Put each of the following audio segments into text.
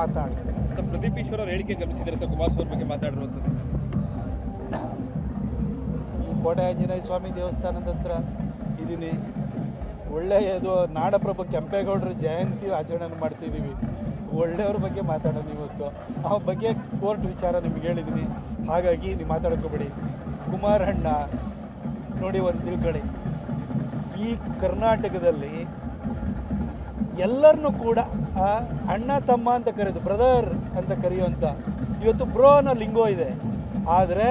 ಮಾತಾಡಿ ಸರ್, ಪ್ರದೀಪ್ ಈಶ್ವರ್ ಅವ್ರ ಹೇಳಿಕೆ ಗಮನಿಸಿದರೆ ಸರ್, ಕುಮಾರಸ್ವಾಮಿ ಬಗ್ಗೆ ಮಾತಾಡಿರುವಂಥದ್ದು ಈ ಕೋಟೆ ಆಂಜನೇಯ ಸ್ವಾಮಿ ದೇವಸ್ಥಾನದ ಹತ್ರ ಇದ್ದೀನಿ. ಒಳ್ಳೆಯದು, ನಾಡಪ್ರಭು ಕೆಂಪೇಗೌಡರ ಜಯಂತಿ ಆಚರಣೆ ಮಾಡ್ತಿದ್ದೀವಿ. ಒಳ್ಳೆಯವ್ರ ಬಗ್ಗೆ ಮಾತಾಡೋದು ಇವತ್ತು. ಆ ಬಗ್ಗೆ ಕೋರ್ಟ್ ವಿಚಾರ ನಿಮ್ಗೆ ಹೇಳಿದ್ದೀನಿ, ಹಾಗಾಗಿ ನೀವು ಮಾತಾಡ್ಕೋಬೇಡಿ. ಕುಮಾರಣ್ಣ ನೋಡಿ, ಒಂದು ತಿಳ್ಕೊಳ್ಳಿ, ಈ ಕರ್ನಾಟಕದಲ್ಲಿ ಎಲ್ಲರನ್ನೂ ಕೂಡ ಅಣ್ಣ ತಮ್ಮ ಅಂತ ಕರೆದು ಬ್ರದರ್ ಅಂತ ಕರೆಯುವಂಥ ಇವತ್ತು ಬ್ರೋ ಅನ್ನೋ ಲಿಂಗೋ ಇದೆ. ಆದರೆ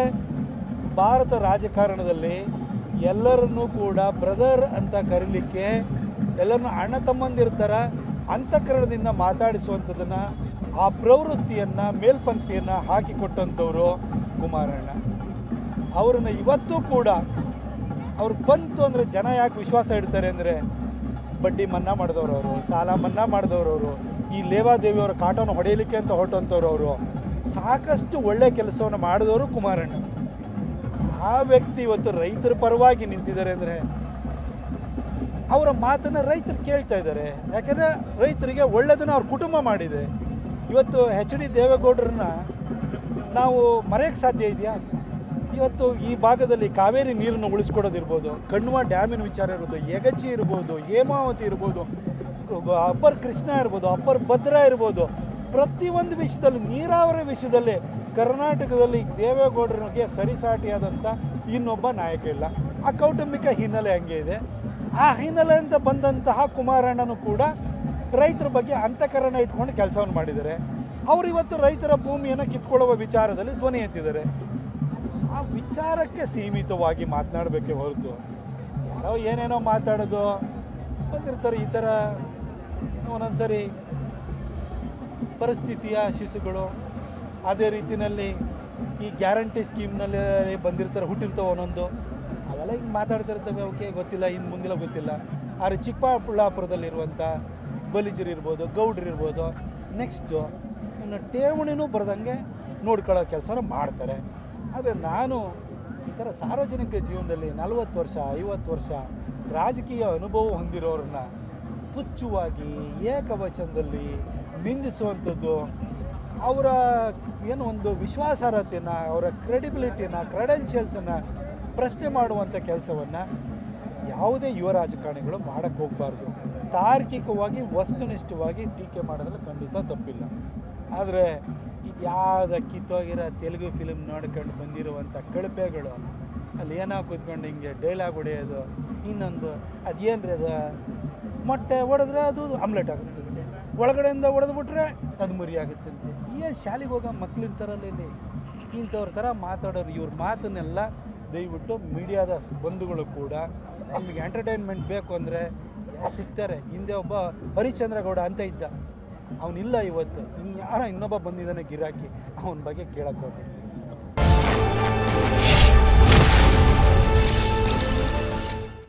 ಭಾರತ ರಾಜಕಾರಣದಲ್ಲಿ ಎಲ್ಲರನ್ನೂ ಕೂಡ ಬ್ರದರ್ ಅಂತ ಕರೀಲಿಕ್ಕೆ, ಎಲ್ಲರನ್ನೂ ಅಣ್ಣ ತಮ್ಮಂದಿರ್ತಾರ ಅಂತಃಕರಣದಿಂದ ಮಾತಾಡಿಸುವಂಥದ್ದನ್ನು, ಆ ಪ್ರವೃತ್ತಿಯನ್ನು, ಮೇಲ್ಪಂಕ್ತಿಯನ್ನು ಹಾಕಿಕೊಟ್ಟಂಥವರು ಕುಮಾರಣ್ಣ. ಅವ್ರನ್ನ ಇವತ್ತೂ ಕೂಡ ಅವ್ರು ಬಂತು ಅಂದರೆ ಜನ ಯಾಕೆ ವಿಶ್ವಾಸ ಇಡ್ತಾರೆ ಅಂದರೆ, ಬಡ್ಡಿ ಮನ್ನಾ ಮಾಡಿದವರು, ಸಾಲ ಮನ್ನಾ ಮಾಡಿದವರು, ಈ ಲೇವಾದೇವಿಯವರ ಕಾಟನ್ನು ಹೊಡೆಯಲಿಕ್ಕೆ ಅಂತ ಹೊರಟಂಥವ್ರು ಅವರು. ಸಾಕಷ್ಟು ಒಳ್ಳೆಯ ಕೆಲಸವನ್ನು ಮಾಡಿದವರು ಕುಮಾರಣ್ಣ. ಆ ವ್ಯಕ್ತಿ ಇವತ್ತು ರೈತರ ಪರವಾಗಿ ನಿಂತಿದ್ದಾರೆ ಅಂದರೆ ಅವರ ಮಾತನ್ನು ರೈತರು ಕೇಳ್ತಾ ಇದ್ದಾರೆ. ಯಾಕೆಂದರೆ ರೈತರಿಗೆ ಒಳ್ಳೆಯದನ್ನು ಅವ್ರ ಕುಟುಂಬ ಮಾಡಿದೆ. ಇವತ್ತು ಎಚ್ ಡಿ ದೇವೇಗೌಡರನ್ನ ನಾವು ಮರೆಯೋಕ್ಕೆ ಸಾಧ್ಯ ಇದೆಯಾ? ಇವತ್ತು ಈ ಭಾಗದಲ್ಲಿ ಕಾವೇರಿ ನೀರನ್ನು ಉಳಿಸ್ಕೊಡೋದಿರ್ಬೋದು, ಕಣ್ವ ಡ್ಯಾಮಿನ ವಿಚಾರ ಇರ್ಬೋದು, ಯಗಚಿ ಇರ್ಬೋದು, ಹೇಮಾವತಿ ಇರ್ಬೋದು, ಅಪ್ಪರ್ ಕೃಷ್ಣ ಇರ್ಬೋದು, ಅಪ್ಪರ್ ಭದ್ರಾ ಇರ್ಬೋದು, ಪ್ರತಿಯೊಂದು ವಿಷಯದಲ್ಲಿ, ನೀರಾವರಿ ವಿಷಯದಲ್ಲಿ ಕರ್ನಾಟಕದಲ್ಲಿ ದೇವೇಗೌಡರಿಗೆ ಸರಿಸಾಟಿಯಾದಂಥ ಇನ್ನೊಬ್ಬ ನಾಯಕ ಇಲ್ಲ. ಆ ಕೌಟುಂಬಿಕ ಹಿನ್ನೆಲೆ ಹಂಗೆ ಇದೆ. ಆ ಹಿನ್ನೆಲೆಯಿಂದ ಬಂದಂತಹ ಕುಮಾರಣ್ಣನೂ ಕೂಡ ರೈತರ ಬಗ್ಗೆ ಅಂತಃಕರಣ ಇಟ್ಕೊಂಡು ಕೆಲಸವನ್ನು ಮಾಡಿದ್ದಾರೆ. ಅವರು ಇವತ್ತು ರೈತರ ಭೂಮಿಯನ್ನು ಕಿತ್ಕೊಳ್ಳುವ ವಿಚಾರದಲ್ಲಿ ಧ್ವನಿ ಎತ್ತಿದ್ದಾರೆ. ಆ ವಿಚಾರಕ್ಕೆ ಸೀಮಿತವಾಗಿ ಮಾತನಾಡಬೇಕೇ ಹೊರತು ಯಾರೋ ಏನೇನೋ ಮಾತಾಡೋದು ಬಂದಿರ್ತಾರೆ. ಈ ಥರ ಒಂದೊಂದು ಸರಿ ಪರಿಸ್ಥಿತಿಯ ಶಿಶುಗಳು, ಅದೇ ರೀತಿಯಲ್ಲಿ ಈ ಗ್ಯಾರಂಟಿ ಸ್ಕೀಮ್ನಲ್ಲಿ ಬಂದಿರ್ತಾರೆ, ಹುಟ್ಟಿರ್ತವೆ ಒಂದೊಂದು, ಅವೆಲ್ಲ ಹಿಂಗೆ ಮಾತಾಡ್ತಿರ್ತವೆ. ಅವಕ್ಕೆ ಗೊತ್ತಿಲ್ಲ, ಇನ್ನು ಮುಂದಿಲ್ಲ ಗೊತ್ತಿಲ್ಲ. ಆದರೆ ಚಿಕ್ಕಬಳ್ಳಾಪುರದಲ್ಲಿರುವಂಥ ಬಲಿಜರು ಇರ್ಬೋದು, ಗೌಡ್ರು ಇರ್ಬೋದು, ನೆಕ್ಸ್ಟು ಇನ್ನು ಠೇವಣಿನೂ ಬರೆದಂಗೆ ನೋಡ್ಕೊಳ್ಳೋ ಕೆಲಸನ ಮಾಡ್ತಾರೆ. ಆದರೆ ನಾನು ಈ ಥರ ಸಾರ್ವಜನಿಕ ಜೀವನದಲ್ಲಿ 40 ವರ್ಷ 50 ವರ್ಷ ರಾಜಕೀಯ ಅನುಭವ ಹೊಂದಿರೋರನ್ನ ತುಚ್ಛವಾಗಿ ಏಕವಚನದಲ್ಲಿ ನಿಂದಿಸುವಂಥದ್ದು, ಅವರ ಏನು ಒಂದು ವಿಶ್ವಾಸಾರ್ಹತೆಯನ್ನು, ಅವರ ಕ್ರೆಡಿಬಿಲಿಟಿನ, ಕ್ರೆಡೆನ್ಷಿಯಲ್ಸನ್ನು ಪ್ರಶ್ನೆ ಮಾಡುವಂಥ ಕೆಲಸವನ್ನು ಯಾವುದೇ ಯುವ ರಾಜಕಾರಣಿಗಳು ಮಾಡೋಕ್ಕೆ ಹೋಗಬಾರ್ದು. ತಾರ್ಕಿಕವಾಗಿ ವಸ್ತುನಿಷ್ಠವಾಗಿ ಟೀಕೆ ಮಾಡೋದ್ರಲ್ಲಿ ಖಂಡಿತ ತಪ್ಪಿಲ್ಲ. ಆದರೆ ಇದು ಯಾವುದ ಕಿತ್ತೋಗಿರೋ ತೆಲುಗು ಫಿಲ್ಮ್ ನೋಡ್ಕೊಂಡು ಬಂದಿರುವಂಥ ಕಳಪೆಗಳು ಅಲ್ಲಿ ಏನೋ ಕೂತ್ಕೊಂಡು ಹಿಂಗೆ ಡೈಲಾಗ್ ಹೊಡೆಯೋದು, ಇನ್ನೊಂದು ಅದೇನ್ರಿ ಅದು ಮೊಟ್ಟೆ ಹೊಡೆದ್ರೆ ಅದು ಆಮ್ಲೆಟ್ ಆಗುತ್ತಂತೆ, ಒಳಗಡೆಯಿಂದ ಹೊಡೆದ್ಬಿಟ್ರೆ ಅದು ಮುರಿ ಆಗುತ್ತಂತೆ. ಏನು ಶಾಲೆಗೆ ಹೋಗೋ ಮಕ್ಳು ಇರ್ತಾರಲ್ಲ ಇಲ್ಲಿ, ಇಂಥವ್ರ ಥರ ಮಾತಾಡೋರು. ಇವ್ರ ಮಾತನ್ನೆಲ್ಲ ದಯವಿಟ್ಟು ಮೀಡಿಯಾದ ಬಂಧುಗಳು ಕೂಡ ನಮಗೆ ಎಂಟರ್ಟೈನ್ಮೆಂಟ್ ಬೇಕು ಅಂದರೆ ಸಿಗ್ತಾರೆ. ಹಿಂದೆ ಒಬ್ಬ ಹರಿಶ್ಚಂದ್ರ ಗೌಡ ಅಂತ ಇದ್ದ, ಅವನಿಲ್ಲ ಇವತ್ತು. ಇನ್ಯಾರೋ ಇನ್ನೊಬ್ಬ ಬಂದಿದ್ದಾನೆ ಗಿರಾಕಿ, ಅವನ ಬಗ್ಗೆ ಕೇಳಕ್ಕೆ ಹೋಗ್ಬೇಕು.